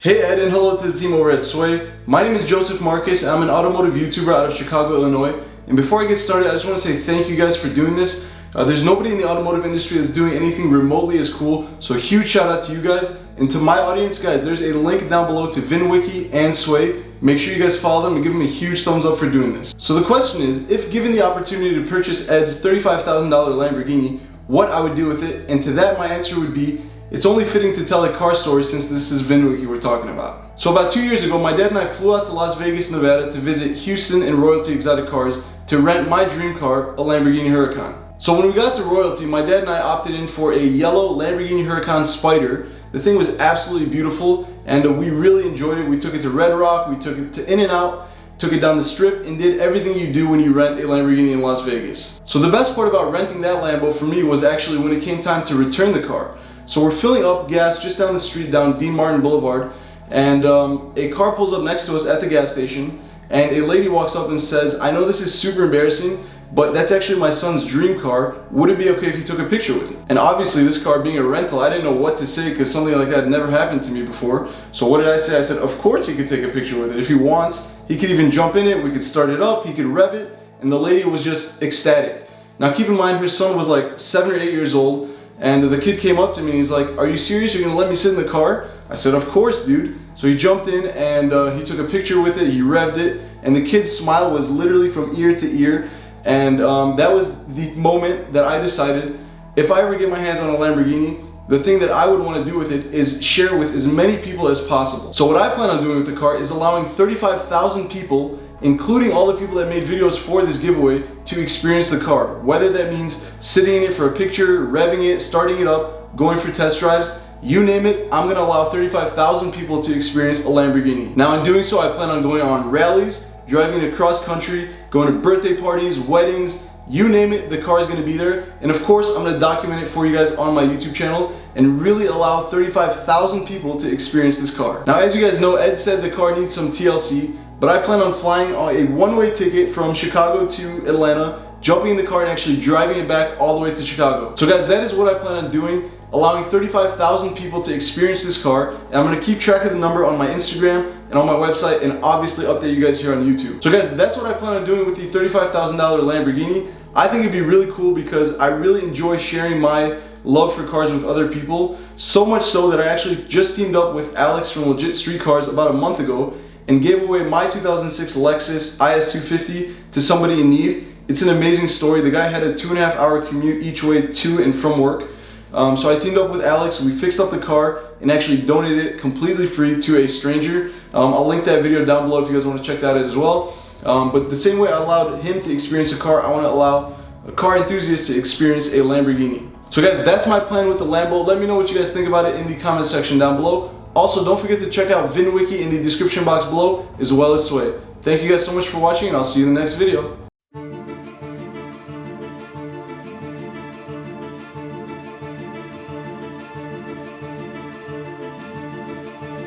Hey Ed, and hello to the team over at Sway. My name is Joseph Marcus and I'm an automotive YouTuber out of Chicago, Illinois. And before I get started, I just want to say thank you guys for doing this. There's nobody in the automotive industry that's doing anything remotely as cool, so a huge shout out to you guys. And to my audience, guys, there's a link down below to VINwiki and Sway. Make sure you guys follow them and give them a huge thumbs up for doing this. So the question is, if given the opportunity to purchase Ed's $35,000 Lamborghini, what I would do with it? And to that my answer would be, it's only fitting to tell a car story since this is VINwiki we're talking about. So about 2 years ago, my dad and I flew out to Las Vegas, Nevada to visit Houston and Royalty Exotic Cars to rent my dream car, a Lamborghini Huracan. So when we got to Royalty, my dad and I opted in for a yellow Lamborghini Huracan Spider. The thing was absolutely beautiful and we really enjoyed it. We took it to Red Rock, we took it to In-N-Out, took it down the strip, and did everything you do when you rent a Lamborghini in Las Vegas. So the best part about renting that Lambo for me was actually when it came time to return the car. So we're filling up gas just down the street, down Dean Martin Boulevard, and a car pulls up next to us at the gas station, and a lady walks up and says, "I know this is super embarrassing, but that's actually my son's dream car. Would it be okay if you took a picture with it?" And obviously this car being a rental, I didn't know what to say because something like that had never happened to me before. So what did I say? I said, of course he could take a picture with it. If he wants, he could even jump in it, we could start it up, he could rev it, and the lady was just ecstatic. Now keep in mind, her son was like 7 or 8 years old, and the kid came up to me and he's like, "Are you serious? You're gonna let me sit in the car?" I said, "Of course, dude." So he jumped in and he took a picture with it, he revved it, and the kid's smile was literally from ear to ear. And that was the moment that I decided, if I ever get my hands on a Lamborghini, the thing that I would want to do with it is share with as many people as possible. So what I plan on doing with the car is allowing 35,000 people, including all the people that made videos for this giveaway, to experience the car. Whether that means sitting in it for a picture, revving it, starting it up, going for test drives, you name it, I'm gonna allow 35,000 people to experience a Lamborghini. Now in doing so, I plan on going on rallies, driving it across country, going to birthday parties, weddings, you name it, the car is gonna be there. And of course, I'm gonna document it for you guys on my YouTube channel and really allow 35,000 people to experience this car. Now, as you guys know, Ed said the car needs some TLC, but I plan on flying on a one-way ticket from Chicago to Atlanta, jumping in the car and actually driving it back all the way to Chicago. So guys, that is what I plan on doing, allowing 35,000 people to experience this car. And I'm gonna keep track of the number on my Instagram and on my website, and obviously update you guys here on YouTube. So guys, that's what I plan on doing with the $35,000 Lamborghini. I think it'd be really cool because I really enjoy sharing my love for cars with other people. So much so that I actually just teamed up with Alex from Legit Street Cars about a month ago and gave away my 2006 Lexus IS250 to somebody in need. It's an amazing story. The guy had a 2.5 hour commute each way to and from work. So I teamed up with Alex, we fixed up the car and actually donated it completely free to a stranger. I'll link that video down below if you guys want to check that out as well. But the same way I allowed him to experience a car, I want to allow a car enthusiast to experience a Lamborghini. So guys, that's my plan with the Lambo. Let me know what you guys think about it in the comment section down below. Also, don't forget to check out VINwiki in the description box below, as well as Sway. Thank you guys so much for watching, and I'll see you in the next video.